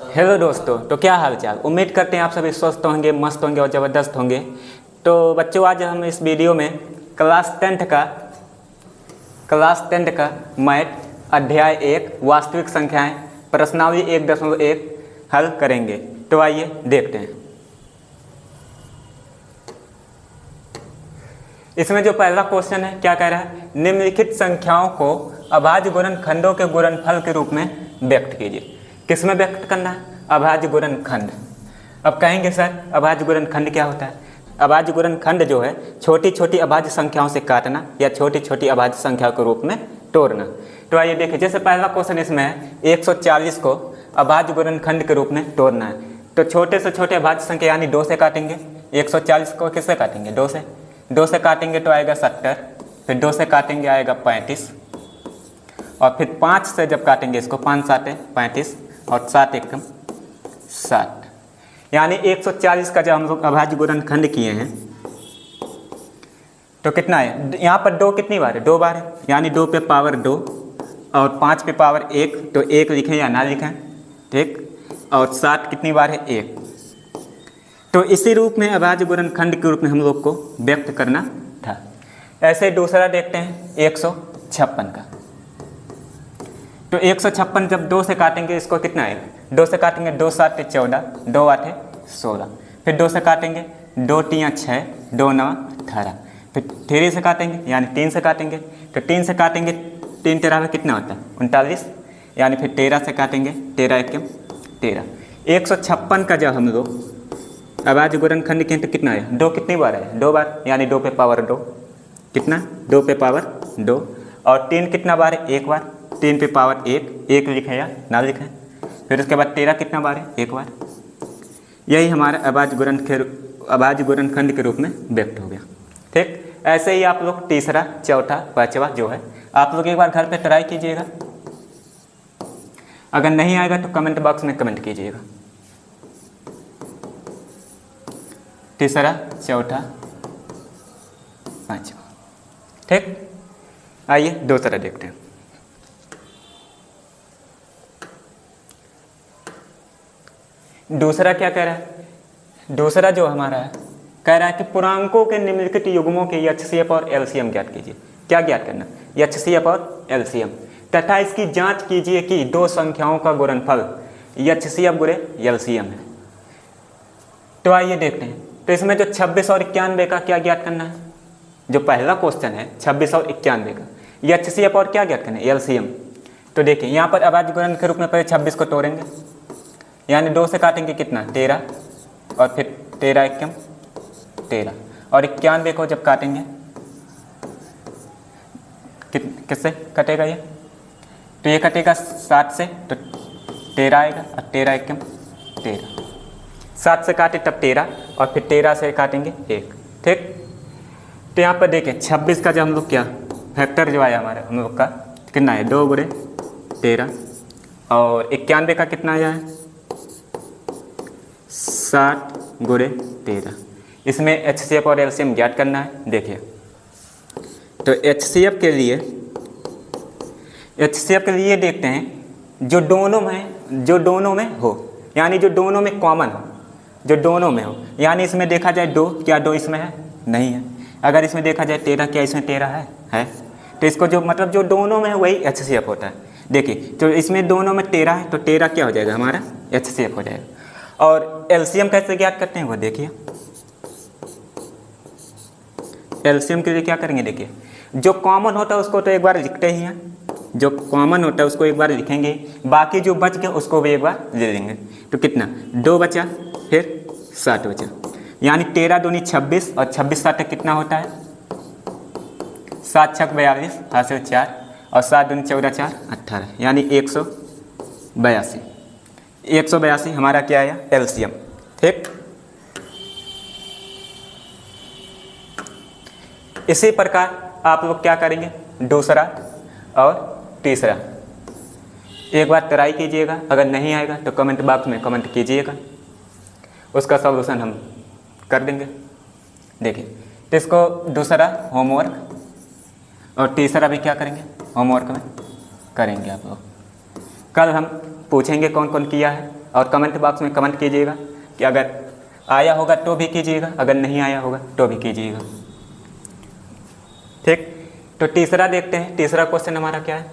Hello दोस्तों, तो क्या हाल चाल। उम्मीद करते हैं आप सभी स्वस्थ होंगे, मस्त होंगे और ज़बरदस्त होंगे। तो बच्चों, आज हम इस वीडियो में क्लास टेंथ का मैथ अध्याय 1 वास्तविक संख्याएं प्रश्नावली 1.1 हल करेंगे। तो आइए देखते हैं। इसमें जो पहला क्वेश्चन है, क्या कह रहा है, निम्नलिखित संख्याओं को अभाज्य गुणनखंडों के गुणनफल के रूप में व्यक्त कीजिए। किस में व्यक्त करना है? अभाज्य गुणनखंड। अब कहेंगे सर अभाज्य गुणनखंड क्या होता है? अभाज्य गुणनखंड जो है छोटी छोटी अभाज्य संख्याओं से काटना या छोटी छोटी अभाज्य संख्याओं के रूप में तोड़ना। तो आइए देखिए, जैसे पहला क्वेश्चन इसमें है 140 को अभाज्य गुणनखंड के रूप में तोड़ना है। तो छोटे से छोटे अभाज्य संख्या यानी 2 से काटेंगे। 140 को किससे काटेंगे? 2 से काटेंगे तो आएगा 70, फिर 2 से काटेंगे आएगा 35, और फिर 5 से जब काटेंगे इसको 5 7 35 और 7 एकम 60। यानी 140 का जब हम लोग अभाज्य गुणनखंड किए हैं तो कितना है? यहाँ पर 2 कितनी बार है? 2 बार है, यानी 2 पे पावर 2 और 5 पे पावर 1, तो 1 लिखें या ना लिखें, ठीक। और 7 कितनी बार है? 1। तो इसी रूप में अभाज्य गुणनखंड के रूप में हम लोग को व्यक्त करना था। ऐसे दूसरा देखते हैं 156 का। तो 156 जब 2 से काटेंगे इसको कितना आएगा? 2 से काटेंगे 2 7 14, 2 8 16, फिर 2 से काटेंगे 2 3 6, 2 9 18, फिर 3 से काटेंगे यानी 3 से काटेंगे, तो 3 से काटेंगे 3 13 में कितना होता है? 39, यानी फिर 13 से काटेंगे 13 1 13। 156 का जब हम लोग अभाज्य गुणनखंड किए तो कितना है? 2 कितनी बार है? 2 बार, यानी 2 पे पावर 2, कितना? 2 पे पावर 2, और 3 कितना बार है? 1 बार, 3 पे पावर 1 लिखें या ना लिखें। फिर उसके बाद 13 कितना बार है? 1 बार। यही हमारा अभाज्य गुणनखंड के रूप में व्यक्त हो गया, ठीक। ऐसे ही आप लोग तीसरा चौथा पांचवा जो है आप लोग एक बार घर पे ट्राई कीजिएगा। अगर नहीं आएगा तो कमेंट बॉक्स में कमेंट कीजिएगा। तीसरा चौथा पांचवा, ठीक। आइए दूसरा देखते हैं। दूसरा क्या कह रहा है? दूसरा जो हमारा है कह रहा है कि पूर्णांकों के निम्नलिखित युग्मों के एचसीएफ और एलसीएम ज्ञात कीजिए। क्या ज्ञात करना? एचसीएफ और एलसीएम, तथा इसकी जांच कीजिए कि 2 संख्याओं का गुणनफल एचसीएफ गुणे एलसीएम है। तो आइए देखते हैं। तो इसमें जो 26 और 91 का क्या ज्ञात करना है? जो पहला क्वेश्चन है 26 और 91 का एचसीएफ और क्या ज्ञात करना है? एलसीएम। तो देखिए यहाँ पर अभाज्य गुणन के रूप में पहले 26 को तोड़ेंगे, यानी 2 से काटेंगे कितना? 13, और फिर 13 एकम 13, और 91 को जब काटेंगे किससे कटेगा ये? तो ये कटेगा 7 से, तो 13 आएगा, और 13 एकम 13। 7 से काटे तब 13, और फिर 13 से काटेंगे 1, ठीक। तो यहाँ पर देखिए 26 का जब हम लोग क्या फैक्टर जो आया हमारा हम लोग का कितना है? 2 गुणे 13, और 91 का कितना आया है? 7 गुणे 13। इसमें एचसीएफ और एलसीएम ज्ञात करना है। देखिए तो एचसीएफ के लिए देखते हैं जो दोनों में हो, यानी जो दोनों में कॉमन हो, जो दोनों में हो। यानी इसमें देखा जाए 2, क्या 2 इसमें है? नहीं है। अगर इसमें देखा जाए 13, क्या इसमें 13 है? तो इसको जो मतलब जो दोनों में है वही एचसीएफ होता है। देखिए तो इसमें दोनों में 13 है, तो 13 क्या हो जाएगा? हमारा एचसीएफ हो जाएगा। और एलसीएम कैसे ज्ञात करते हैं वो देखिए। एलसीएम के लिए क्या करेंगे? देखिए जो कॉमन होता है उसको तो एक बार लिखते ही हैं, जो कॉमन होता है उसको एक बार लिखेंगे, बाकी जो बच गया उसको भी एक बार ले लेंगे। तो कितना? 2 बचा, फिर 7 बचा, यानी 13 दूनी 26, और 26 7 कितना होता है? 7 6 42, हासिल 4, और 7 दूनी 14 4 18, यानी 182। 182 हमारा क्या आया? एलसीएम, ठीक। इसी प्रकार आप लोग क्या करेंगे? दूसरा और तीसरा एक बार ट्राई कीजिएगा। अगर नहीं आएगा तो कमेंट बॉक्स में कमेंट कीजिएगा, उसका सॉल्यूशन हम कर देंगे। देखिए तो इसको दूसरा होमवर्क और तीसरा भी क्या करेंगे? होमवर्क में करेंगे आप लोग। कल हम पूछेंगे कौन कौन किया है, और कमेंट बॉक्स में कमेंट कीजिएगा कि अगर आया होगा तो भी कीजिएगा, अगर नहीं आया होगा तो भी कीजिएगा। ठीक, तो तीसरा देखते हैं, तीसरा क्वेश्चन हमारा क्या है।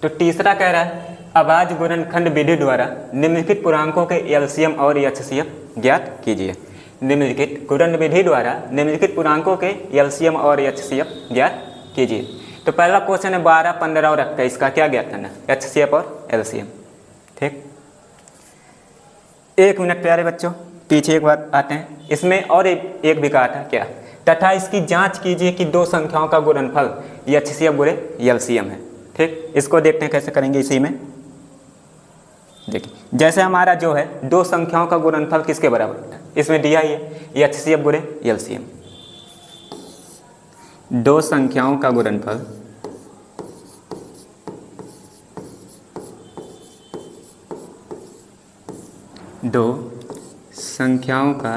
तो तीसरा कह रहा है अभाज्य गुणनखंड विधि द्वारा निम्नलिखित पूर्णांकों के एलसीएम और एचसीएफ ज्ञात कीजिए। निम्नलिखित गुणन विधि द्वारा निम्नलिखित पूर्णांकों के एलसीएम और एचसीएफ ज्ञात कीजिए। तो पहला क्वेश्चन है 12, 15 और 21 का क्या ज्ञात करना, एचसीएफ और एलसीएम। ठीक, 1 मिनट प्यारे बच्चों, पीछे एक बार आते हैं। इसमें और एक भी कहा था क्या, तथा इसकी जांच कीजिए कि दो संख्याओं का गुणनफल एचसीएफ गुणे एलसीएम है। ठीक, इसको देखते हैं कैसे करेंगे। इसी में देखिए, जैसे हमारा जो है दो संख्याओं का गुणनफल किसके बराबर होता है, इसमें दिया ही है एचसीएफ गुणे एलसीएम। दो संख्याओं का गुणनफल दो संख्याओं का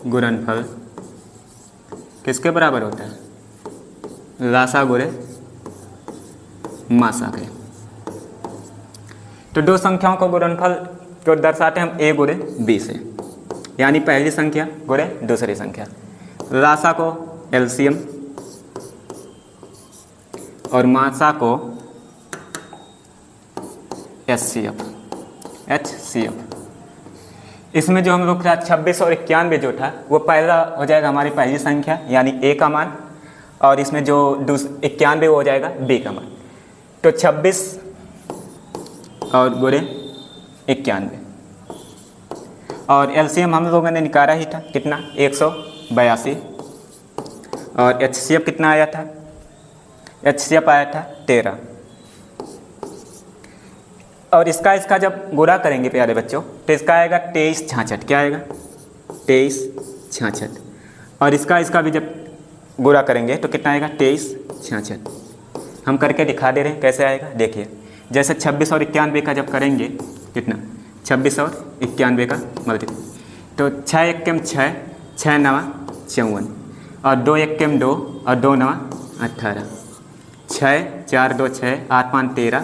गुणनफल किसके बराबर होता है, लासा गुणे मासा के। तो दो संख्याओं का गुणनफल को दर्शाते हैं हम a गुणे b से, यानी पहली संख्या गुणे दूसरी संख्या। लासा को एलसीएम और मासा को एचसीएफ। इसमें जो हम लोग था 26 और 91 जो था वो पहला हो जाएगा हमारी पहली संख्या यानी a का मान, और इसमें जो 91 वो हो जाएगा b का मान। तो 26 और गुणे 91 और एलसीएम हम लोगों ने निकाला ही था कितना, 182, और एचसीएफ कितना आया था, एचसीएफ आया था 13। और इसका जब गुणा करेंगे प्यारे बच्चों तो इसका आएगा 2366। क्या आएगा, 2366। और इसका भी जब गुणा करेंगे तो कितना आएगा, 2366। हम करके दिखा दे रहे हैं कैसे आएगा। देखिए, जैसे 26 और 91 का जब करेंगे कितना, 26 और 91 का मल्टीप्लाई, तो 6 एकम 6, 6 नवा 54, और 2 एकम 2 और 2 नवा 18, 6 4 2 6, 8 5 13,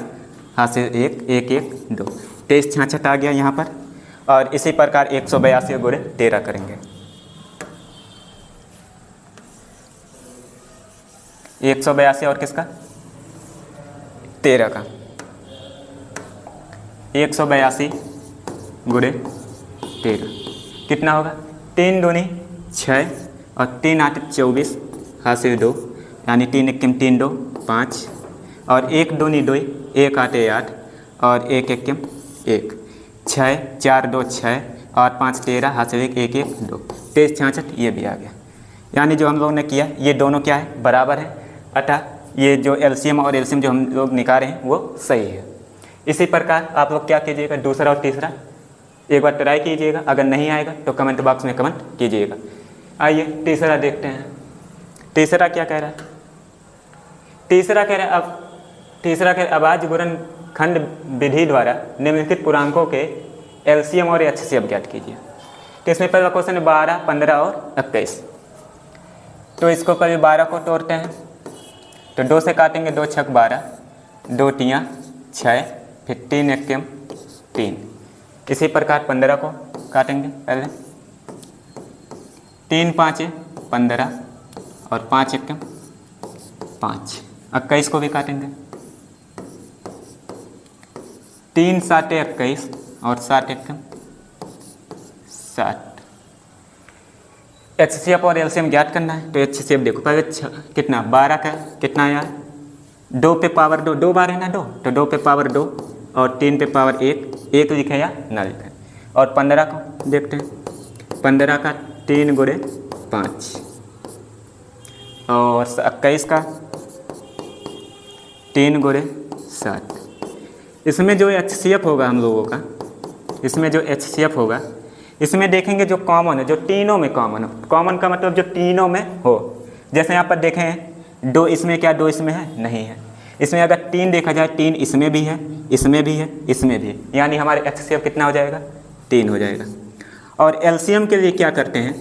हाथ से 1 1 1 2, 2366 आ गया यहाँ पर। और इसी प्रकार 182 गुणे 13 करेंगे, 182 और किसका, 13 का, 182 गुणे 13 कितना होगा, 3 दूनी 6 और 3 8 24, हाथ से 2, यानी 3 एकम 3 2 5, और 1 दूनी 2, 1 8 8, और 1 एकम 1, 6 4 2 6, 8 5 13, हाथ से 1 1 1 2, 2366 ये भी आ गया। यानी जो हम लोगों ने किया ये दोनों क्या है, बराबर है, अतः ये जो एलसीएम और एलसीएम जो हम लोग निकाले हैं वो सही है। इसी प्रकार आप लोग क्या कीजिएगा, दूसरा और तीसरा एक बार ट्राई कीजिएगा, अगर नहीं आएगा तो कमेंट बॉक्स में कमेंट कीजिएगा। आइए तीसरा देखते हैं। तीसरा क्या कह रहा है, तीसरा कह रहा है अभाज्य गुणनखंड विधि द्वारा निम्नलिखित पूर्णांकों के एलसीएम और एचसीएफ ज्ञात कीजिए। तो इसमें पहला क्वेश्चन है 12, 15 और 21। तो इसको पहले 12 को तोड़ते हैं, तो 2 से काटेंगे, 2 छक 12, 2 तियाँ 6, फिर 3 एकम 3। इसी प्रकार 15 को काटेंगे पहले, 3 5 15 और 5 एकम 5। 21 को भी काटेंगे, 3 7 21 और 7 एकम 60। एचसीएफ और एलसीएम ज्ञात करना है। तो एचसीएफ देखो पहले कितना, 12 का कितना आया, 2 पे पावर 2, 2 बार है ना 2, तो 2 पे पावर 2 और 3 पे पावर 1 लिखे या ना लिखे। और 15 को देखते हैं, 15 का 3 गुणे 5, और 21 का 3 गुणे 7। इसमें जो एचसीएफ होगा हम लोगों का, इसमें जो एचसीएफ होगा, इसमें देखेंगे जो कॉमन है, जो तीनों में कॉमन हो। कॉमन का मतलब जो तीनों में हो। जैसे यहाँ पर देखें 2 इसमें क्या, 2 इसमें है, नहीं है। इसमें अगर 3 देखा जाए, 3 इसमें भी है, इसमें भी है, इसमें भी है, यानी हमारे एचसीएफ कितना हो जाएगा, 3 हो जाएगा। और एलसीएम के लिए क्या करते हैं,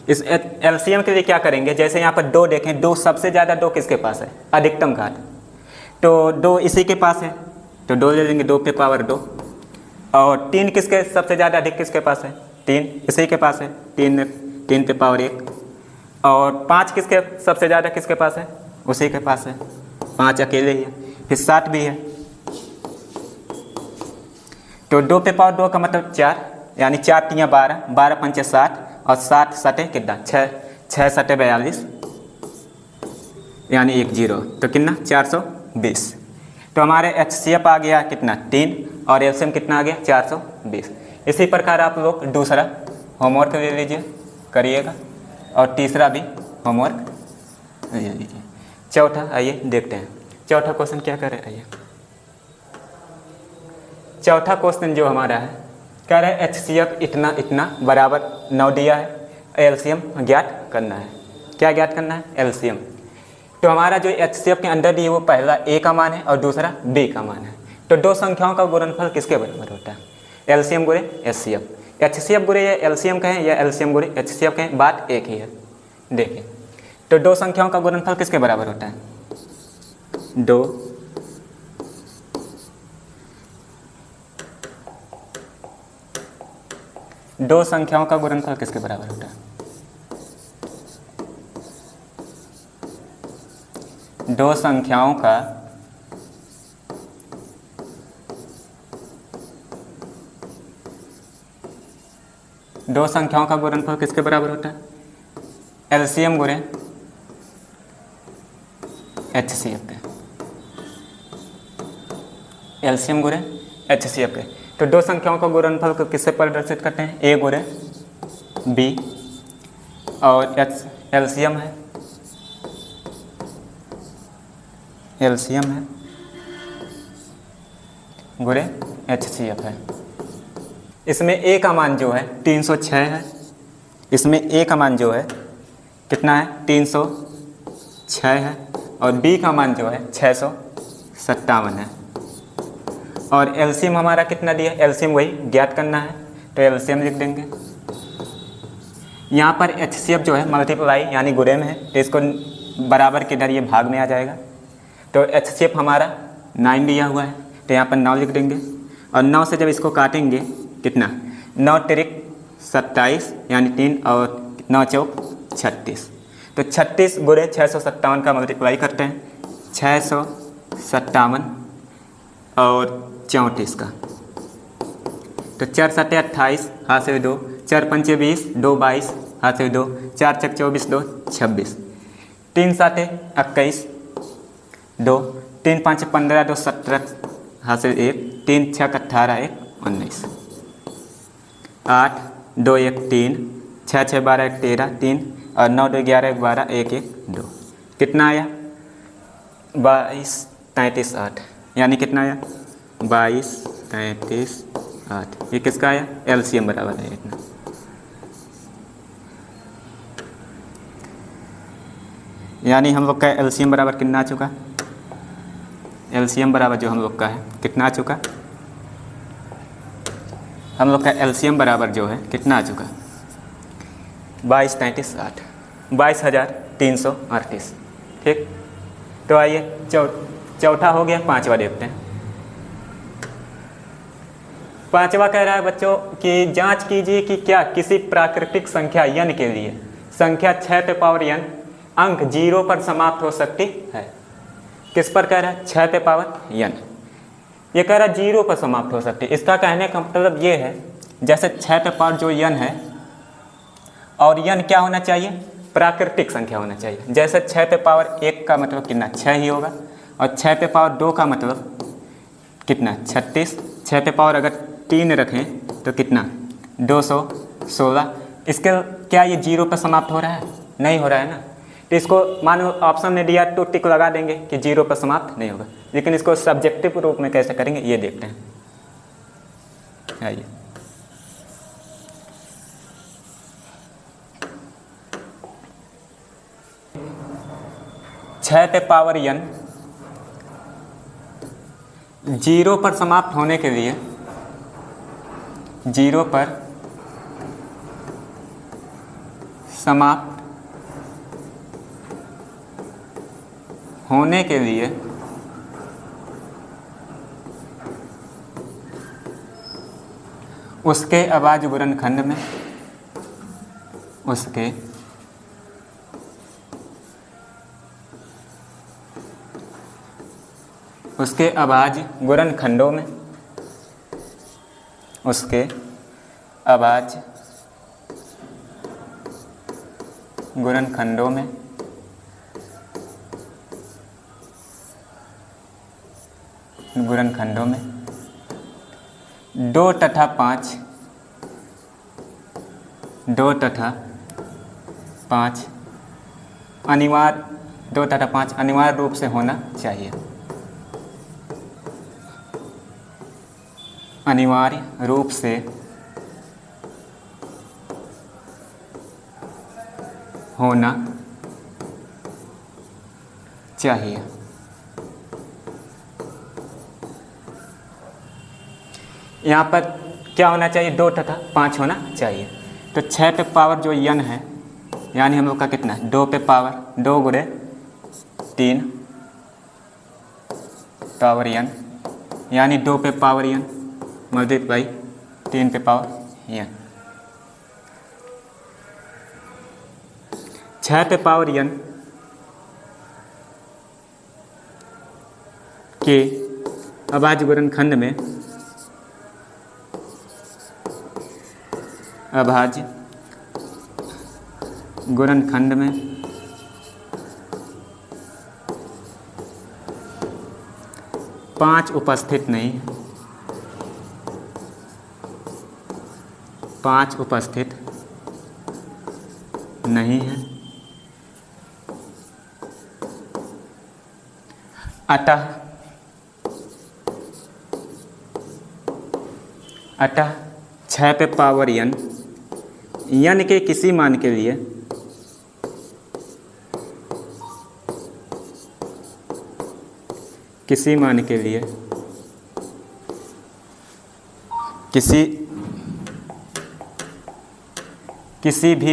इस एलसीएम के लिए क्या करेंगे, जैसे यहाँ पर 2 देखें, 2 सबसे ज़्यादा 2 किसके पास है, अधिकतम घात, तो 2 इसी के पास है तो 2 ले लेंगे, 2 पे पावर 2। और 3 किसके सबसे ज़्यादा अधिक किसके पास है, 3 इसी के पास है, 3 पे पावर 1। और 5 किसके सबसे ज़्यादा किसके पास है, उसी के पास है, 5 अकेले ही है। फिर 7 भी है, तो 2 पे पावर 2 का मतलब 4, यानी 4 3 12, 12 5 60 और 7 सटे कितना 6, 6 सटे 42, यानी 1 0, तो कितना 420। तो हमारे HCF आ गया कितना 3 और LCM कितना आ गया 420। इसी प्रकार आप लोग दूसरा होमवर्क ले लीजिए, करिएगा, और तीसरा भी होमवर्क ले लीजिए। चौथा आइए देखते हैं, चौथा क्वेश्चन क्या करे, आइए। चौथा क्वेश्चन जो हमारा है, कह रहे हैं HCF इतना इतना बराबर 9 दिया है, LCM ज्ञात करना है। क्या ज्ञात करना है, LCM। तो हमारा जो HCF के अंदर दिए वो पहला A का मान है और दूसरा B का मान है। तो 2 संख्याओं का गुणनफल किसके बराबर होता है, LCM गुणे HCF। HCF गुणे या LCM कहें या LCM गुणे HCF कहें, बात एक ही है। देखिए, तो 2 संख्याओं का गुणनफल किसके बराबर होता है, 2 संख्याओं का गुणनफल किसके बराबर होता है, 2 संख्याओं का गुणनफल किसके बराबर होता है, LCM गुणे HCF के, LCM गुणे HCF के। तो 2 संख्याओं का गुणनफल को किससे प्रदर्शित करते हैं, A गुणे B और LCM है, गुणे HCF है। इसमें A का मान जो है 306 है, इसमें A का मान जो है कितना है 306 है, और B का मान जो है 657 है। और LCM हमारा कितना दिया, LCM वही ज्ञात करना है, तो LCM लिख देंगे। यहाँ पर HCF जो है मल्टीप्लाई यानी गुणे में है, तो इसको बराबर के इधर ये भाग में आ जाएगा। तो HCF हमारा 9 दिया हुआ है, तो यहाँ पर 9 लिख देंगे। और 9 से जब इसको काटेंगे कितना, 9 तिरिक 27 यानी 3 और 9 चौक 36। तो 36 गुणे 657 का मल्टीप्लाई करते हैं, 657 और 34 का, तो 4 7 28, हाथ से 2, 4 5 20, 2 22, हाथ से 2, 4 6 24, 2 26, 3 7 21, 2, 3 5 15, 2 17, हाथ से 1, 3 6 18, 1 19, 8 2 1 3, 6 6 12 1 13, 3 और 9 2 11 1 12, 1 1 2, कितना आया 22 33 8, यानी कितना आया 22 33 8। ये किसका आया, LCM बराबर है इतना। यानी हम लोग का LCM बराबर कितना आ चुका, LCM बराबर जो हम लोग का है कितना आ चुका, हम लोग का LCM बराबर जो है कितना आ चुका, 22 33 8, 22,338। ठीक, तो आइए चौथा हो गया, पांचवा देखते हैं। पांचवा कह रहा है बच्चों कि जांच कीजिए कि क्या किसी प्राकृतिक संख्या n के लिए संख्या 6 पे पावर n अंक 0 पर समाप्त हो सकती है। किस पर कह रहा है, 6 पे पावर n। ये कह रहा है 0 पर समाप्त हो सकती है। इसका कहने का मतलब ये है, जैसे 6 पे पावर जो n है, और n क्या होना चाहिए, प्राकृतिक संख्या होना चाहिए। जैसे 6 पे पावर 1 का मतलब कितना 6 ही होगा, और 6 पे पावर 2 का मतलब कितना 36। 6 पे पावर अगर 3 रखें तो कितना 216। इसके क्या ये 0 पर समाप्त हो रहा है, नहीं हो रहा है ना। तो इसको मानो ऑप्शन में दिया तो टिक लगा देंगे कि 0 पर समाप्त नहीं होगा, लेकिन इसको सब्जेक्टिव रूप में कैसे करेंगे ये देखते हैं। आइए, छः पे पावर n 0 पर समाप्त होने के लिए 0 पर समाप्त होने के लिए उसके अभाज्य गुणनखंड में उसके अभाज्य गुणनखंडों में उसके अभाज्य गुणनखंडों में दो तथा पाँच अनिवार्य रूप से होना चाहिए। अनिवार्य रूप से होना चाहिए। यहाँ पर क्या होना चाहिए? 2 तथा 5 होना चाहिए। तो 6 पे पावर जो n है, यानी हम लोग का कितना है? 2 पे पावर 2 गुणे 3 पावर n, यानी 2 पे पावर n मल्टीप्लाई 3 पे पावर n। 6 पे पावर n के अभाज्य गुणनखंड में अभाज्य गुणनखंड में 5 उपस्थित नहीं है। 5 उपस्थित नहीं है। अतः 6 पे पावर n के किसी मान के लिए किसी भी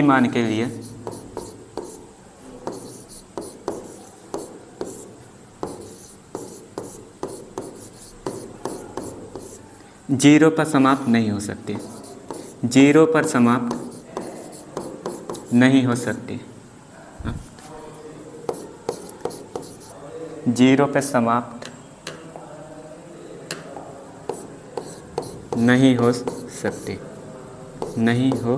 मान के लिए 0 पर समाप्त नहीं हो सकती। 0 पर समाप्त नहीं हो सकती। 0 पे समाप्त नहीं हो सकती। नहीं हो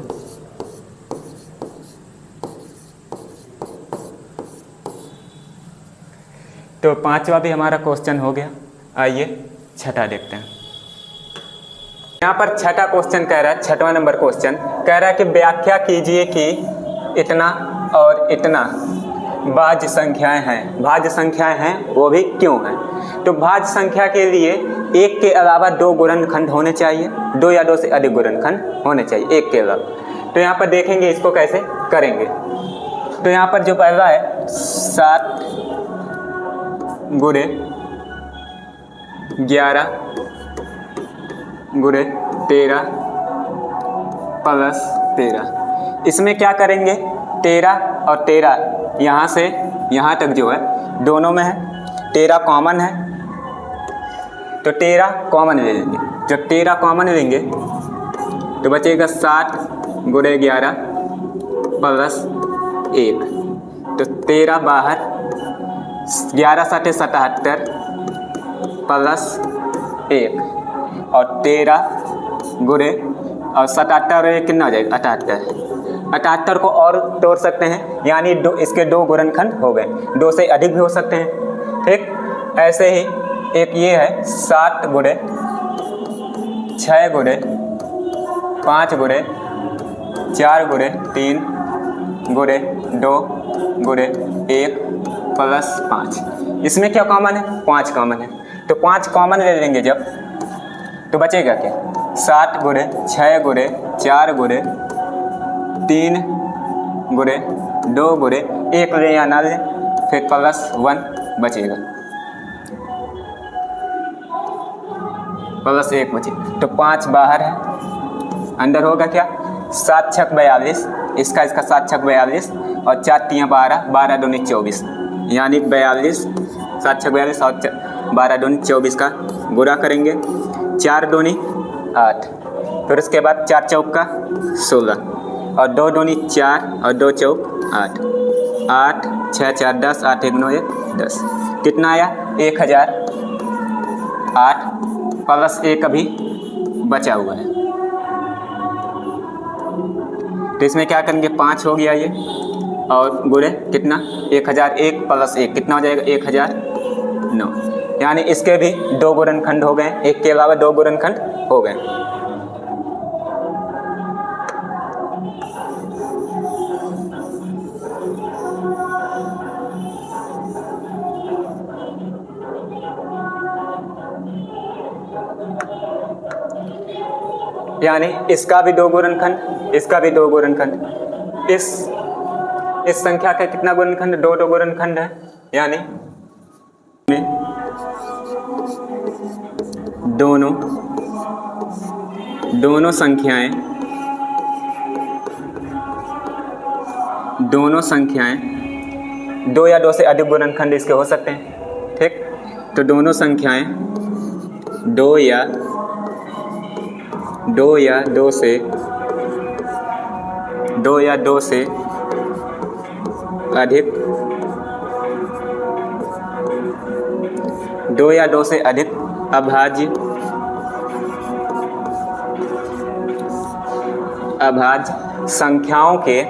तो 5वां भी हमारा क्वेश्चन हो गया। आइए 6ठा देखते हैं। यहाँ पर 6ठा क्वेश्चन कह रहा है, 6वां नंबर क्वेश्चन कह रहा है कि व्याख्या कीजिए कि इतना और इतना भाज्य संख्याएं हैं। भाज्य संख्याएं हैं, वो भी क्यों हैं? तो भाज्य संख्या के लिए एक के अलावा 2 गुणनखंड होने चाहिए, 2 या 2 से अधिक गुणनखंड होने चाहिए एक के अलावा। तो यहाँ पर देखेंगे इसको कैसे करेंगे। तो यहाँ पर जो पहला है 7 गुणे 11 गुणे 13 प्लस 13। इसमें क्या करेंगे? 13 और 13 यहाँ से यहाँ तक जो है दोनों में है, 13 कॉमन है तो 13 कॉमन ले लेंगे। जब 13 कॉमन लेंगे तो बचेगा 7 गुणे 11 प्लस 1। तो 13 बाहर, 11 7 77 प्लस 1 और 13 गुणे और 77 और 1 कितना हो जाएगा? 78। 78 को और तोड़ सकते हैं, यानी इसके 2 गुणनखंड हो गए। 2 से अधिक भी हो सकते हैं। ठीक, ऐसे ही एक ये है 7 गुणे 6 गुणे 5 गुणे 4 गुणे 3 गुणे 2 गुणे 1 प्लस 5। इसमें क्या कॉमन है? 5 कॉमन है। तो 5 कॉमन ले लेंगे जब, तो बचेगा क्या? 7 गुणे 6 गुणे 4 गुणे 3 गुणे 2 गुणे 1 ले या ना ले, फिर प्लस 1 बचेगा, प्लस 1 बचेगा। तो 5 बाहर है, अंदर होगा क्या? 7 छक 42, इसका 7 छक 42 और 4 तियाँ 12, 12 दूनी 24, यानी 42, 7 छक 42 और 12 दूनी 24 का गुणा करेंगे। 4 दूनी 8, फिर उसके बाद 4 चौक का 16 और 2 दूनी 4 और 2 चौक 8, 8 6 4 10, 8 1 9 1 10, कितना आया 1008 प्लस 1 अभी बचा हुआ है, तो इसमें क्या करेंगे 5 हो गया ये और गुणे कितना 1001 प्लस 1 कितना हो जाएगा 1009, यानी इसके भी 2 गुणनखंड हो गए, एक के अलावा 2 गुणनखंड हो गए। यानी इसका भी 2 गुणनखंड, इसका भी 2 गुणनखंड, इस संख्या का कितना गुणनखंड 2 गुणनखंड है, यानी दोनों संख्याएं 2 या 2 से अधिक गुणनखंड इसके हो सकते हैं, ठीक। तो दोनों संख्याएं 2 या 2 से अधिक 2 या 2 से अधिक अभाज्य संख्याओं के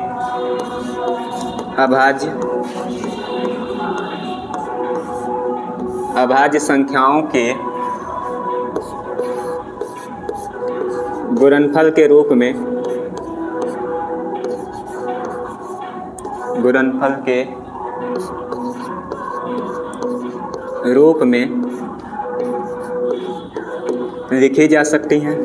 गुणनफल के रूप में लिखी जा सकती हैं,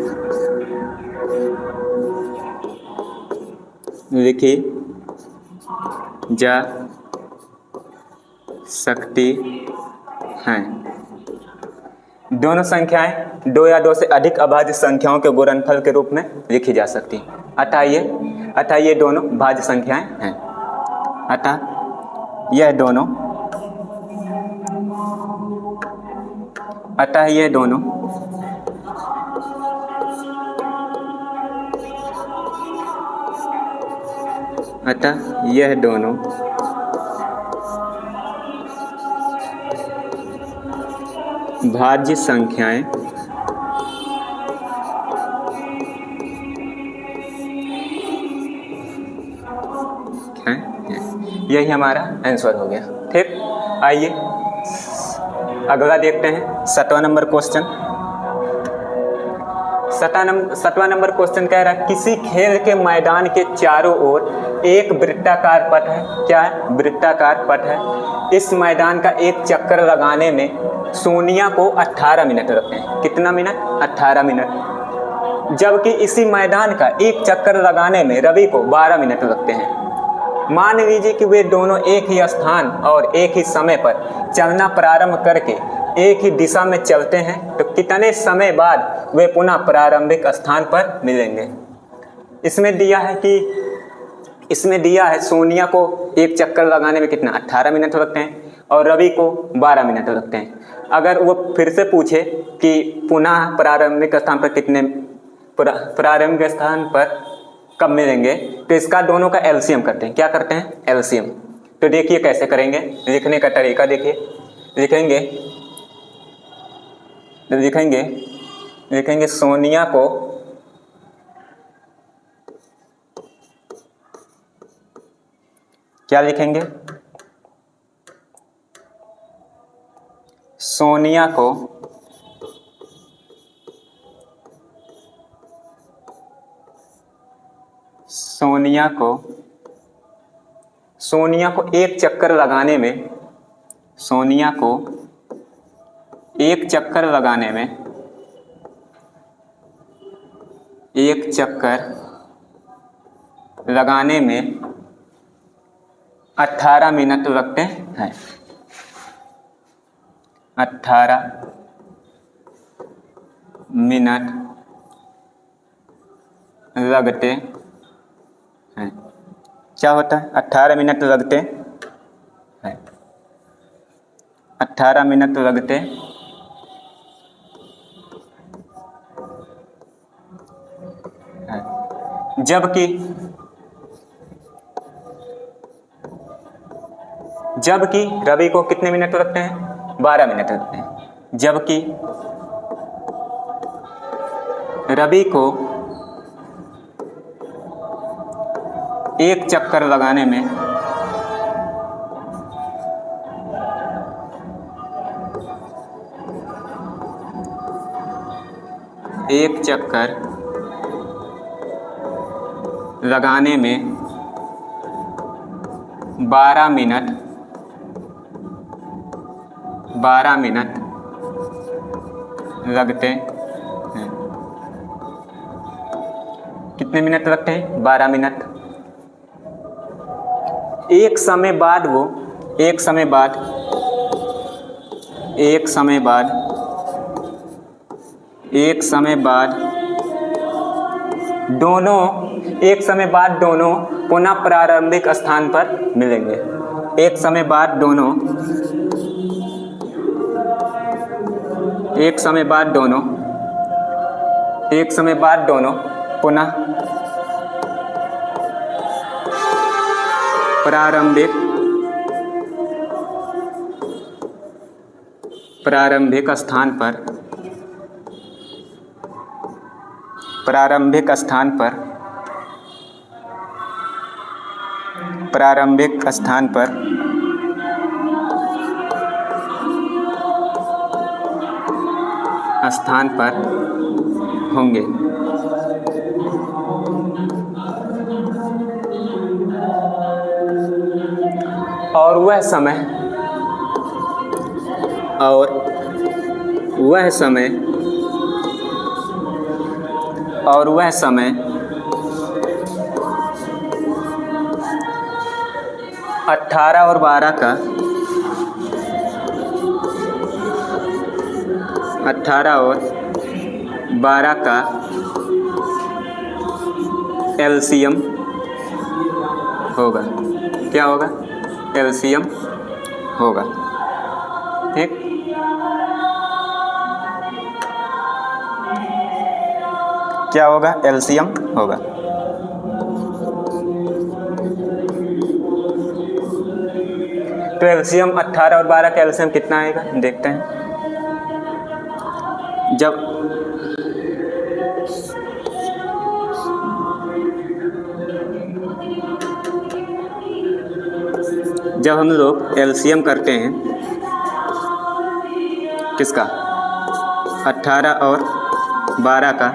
दोनों संख्याएं 2 या 2 से अधिक अभाज्य संख्याओं के गुणनफल के रूप में लिखी जा सकती हैं। अतः ये दोनों भाज्य संख्याएं हैं। अतः ये दोनों भाज्य संख्याएं हैं। यही हमारा आंसर हो गया, ठीक। आइए अगला देखते हैं 7वां नंबर क्वेश्चन। 7वां नंबर क्वेश्चन कह रहा है किसी खेल के मैदान के चारों ओर एक वृत्ताकार पथ है। क्या है? वृत्ताकार पथ है। इस मैदान का एक चक्कर लगाने में सोनिया को 18 मिनट लगते हैं। कितना मिनट? 18 मिनट। जबकि इसी मैदान का एक चक्कर लगाने में रवि को 12 मिनट लगते हैं। मान लीजिए कि वे दोनों एक ही स्थान और एक ही समय पर चलना प्रारंभ करके एक ही दिशा में चलते हैं, तो कितने समय बाद वे पुनः प्रारंभिक स्थान पर मिलेंगे। इसमें दिया है सोनिया को एक चक्कर लगाने में कितना 18 मिनट लगते हैं और रवि को 12 मिनट लगते हैं। अगर वो फिर से पूछे कि पुनः प्रारंभिक स्थान पर कब मिलेंगे, तो इसका दोनों का एलसीएम करते हैं। क्या करते हैं? एलसीएम। तो देखिए कैसे करेंगे, लिखने का तरीका देखिए। लिखेंगे सोनिया को क्या लिखेंगे? सोनिया को एक चक्कर लगाने में एक चक्कर लगाने में 18 मिनट लगते हैं। 18 मिनट लगते हैं। क्या होता है? 18 मिनट लगते हैं, 18 मिनट लगते हैं। जबकि रवि को कितने मिनट लगते हैं? 12 मिनट लगते हैं। जबकि रवि को एक चक्कर लगाने में एक चक्कर लगाने में 12 मिनट लगते हैं। कितने मिनट लगते हैं? 12 मिनट। एक समय बाद दोनों पुनः प्रारंभिक स्थान पर मिलेंगे। एक समय बाद दोनों पुनः प्रारंभिक स्थान पर होंगे। और वह समय 18 और 12 का एलसीएम होगा। क्या होगा? एलसीएम होगा। ठीक। क्या होगा? एलसीएम होगा। तो एलसीएम 18 और 12 का एलसीएम कितना आएगा देखते हैं। जब हम लोग एलसीएम करते हैं किसका? 18 और 12 का,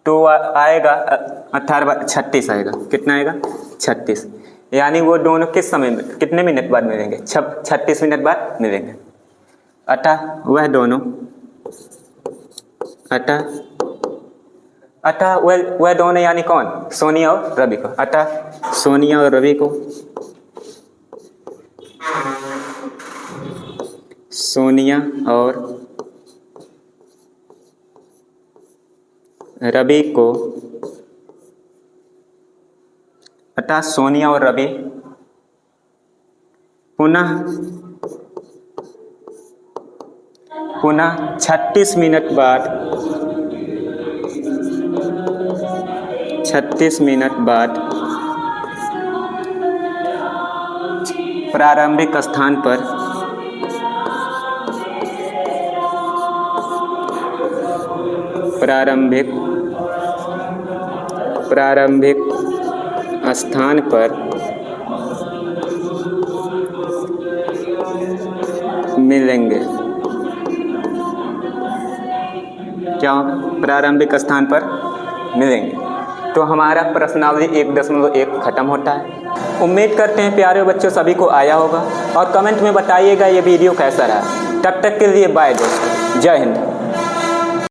तो आएगा 18 36 आएगा। कितना आएगा? 36। यानी वो दोनों किस समय में, कितने मिनट बाद मिलेंगे? 36 मिनट बाद मिलेंगे। अतः वह दोनों यानी कौन? सोनिया और रवि को। अतः सोनिया और रवि को अतः सोनिया और रवि पुनः 36 मिनट बाद प्रारंभिक स्थान पर मिलेंगे। क्या होगा? प्रारंभिक स्थान पर मिलेंगे। तो हमारा प्रश्नावली 1.1 खत्म होता है। उम्मीद करते हैं प्यारे बच्चों सभी को आया होगा, और कमेंट में बताइएगा ये वीडियो कैसा रहा। तब तक के लिए बाय दोस्तों, जय हिंद।